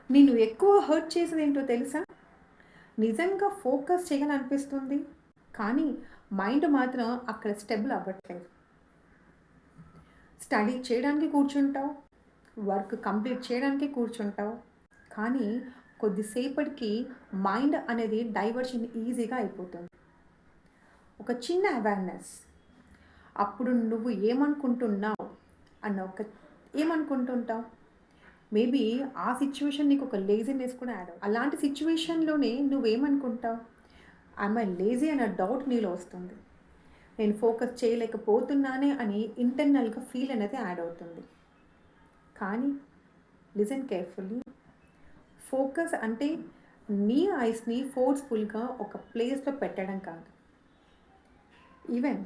నేను ఎక్కువ హర్ట్ చేసేది ఏంటో తెలుసా? నిజంగా ఫోకస్ చేయాలనిపిస్తుంది. కానీ మైండ్ మాత్రం అక్కడ స్టెబుల్ అవ్వట్లేదు. స్టడీ చేయడానికి కూర్చుంటావు, వర్క్ కంప్లీట్ చేయడానికి కూర్చుంటావు. కానీ కొద్దిసేపటికి మైండ్ అనేది డైవర్షన్ ఈజీగా అయిపోతుంది. ఒక చిన్న అవేర్నెస్, అప్పుడు నువ్వు ఏమనుకుంటున్నావు అన్న ఏమనుకుంటుంటావు? మేబీ ఆ సిచ్యువేషన్ నీకు ఒక లేజినెస్ కూడా యాడ్ అవుతుంది. అలాంటి సిచ్యువేషన్లోనే నువ్వేమనుకుంటావు? ఐఎమ్ లేజీ అన్న డౌట్ నీలో వస్తుంది. నేను ఫోకస్ చేయలేకపోతున్నానే అని ఇంటర్నల్గా ఫీల్ అనేది యాడ్ అవుతుంది. కానీ లిజన్ కేర్ఫుల్లీ. ఫోకస్ అంటే నీ ఐస్ని ఫోర్స్ఫుల్గా ఒక ప్లేస్లో పెట్టడం కాదు. ఈవెన్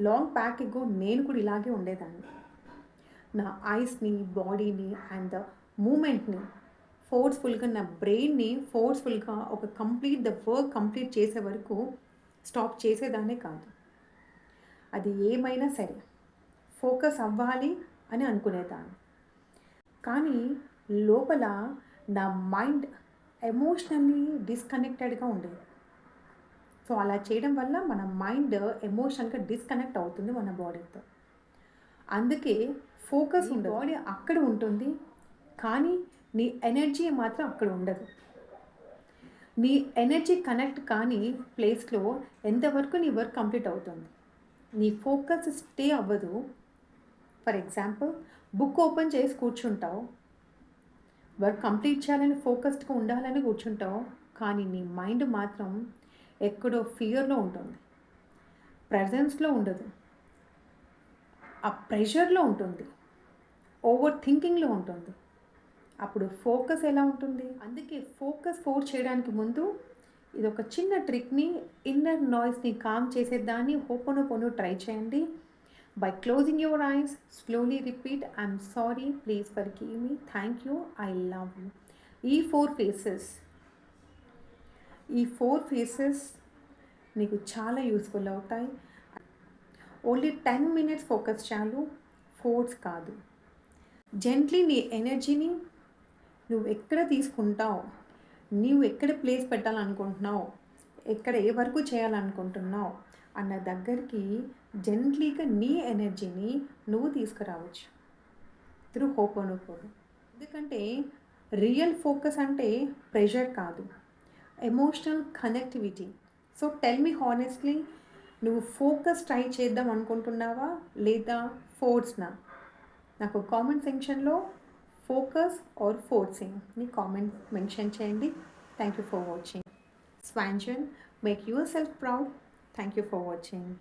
లాంగ్ బ్యాక్ ఎగో నేను కూడా ఇలాగే ఉండేదాన్ని. నా ఐస్ని, బాడీని అండ్ ద మూమెంట్ని ఫోర్స్ఫుల్గా, నా బ్రెయిన్ని ఫోర్స్ఫుల్గా ఒక ద వర్క్ కంప్లీట్ చేసే వరకు స్టాప్ చేసేదాన్నే కాదు. అది ఏమైనా సరే ఫోకస్ అవ్వాలి అని అనుకునేదాన్ని. కానీ లోపల నా మైండ్ ఎమోషనల్లీ డిస్కనెక్టెడ్గా ఉండేది. సో అలా చేయడం వల్ల మన మైండ్ ఎమోషనల్గా డిస్కనెక్ట్ అవుతుంది మన బాడీతో. అందుకే ఫోకస్ ఉండదు. బాడీ అక్కడ ఉంటుంది, కానీ నీ ఎనర్జీ మాత్రం అక్కడ ఉండదు. నీ ఎనర్జీ కనెక్ట్ కానీ ప్లేస్లో ఎంతవరకు నీ వర్క్ కంప్లీట్ అవుతుంది, నీ ఫోకస్ స్టే అవ్వదు. ఫర్ ఎగ్జాంపుల్, బుక్ ఓపెన్ చేసి కూర్చుంటావు, వర్క్ కంప్లీట్ చేయాలని ఫోకస్డ్గా ఉండాలని కూర్చుంటావు, కానీ నీ మైండ్ మాత్రం ఎక్కడో ఫియర్లో ఉంటుంది, ప్రజెన్స్లో ఉండదు, ఆ ప్రెషర్లో ఉంటుంది, ఓవర్ థింకింగ్లో ఉంటుంది. అప్పుడు ఫోకస్ ఎలా ఉంటుంది? అందుకే ఫోకస్ ఫోర్స్ చేయడానికి ముందు ఇది ఒక చిన్న ట్రిక్ని, ఇన్నర్ నాయిస్ని కామ్ చేసేదాన్ని హోపోనోపోనో ట్రై చేయండి. By closing your eyes, slowly repeat, I'm sorry, please forgive me, thank you, I love you. ఈ ఫోర్ ఫేసెస్ నీకు చాలా యూస్ఫుల్ అవుతాయి. ఓన్లీ 10 minutes ఫోకస్ చాలు, ఫోర్స్ కాదు. జెంట్లీ నీ ఎనర్జీని నువ్వు ఎక్కడ తీసుకుంటావు, నువ్వు ఎక్కడ ప్లేస్ పెట్టాలనుకుంటున్నావు, ఎక్కడ ఏ వరకు చేయాలనుకుంటున్నావు అన్న దగ్గరికి జెంట్లీగా నీ ఎనర్జీని నువ్వు తీసుకురావచ్చు త్రూ హోపోనోపోనో. ఎందుకంటే రియల్ ఫోకస్ అంటే ప్రెషర్ కాదు, emotional connectivity. So tell me honestly, నువ్వు ఫోకస్ ట్రై చేద్దాం అనుకుంటున్నావా లేదా ఫోర్స్నా? నాకు కామెంట్ సెక్షన్లో ఫోకస్ ఆర్ ఫోర్సింగ్ ని కామెంట్ మెన్షన్ చేయండి. Thank you for watching. Swanjan, make your self proud. Thank you for watching.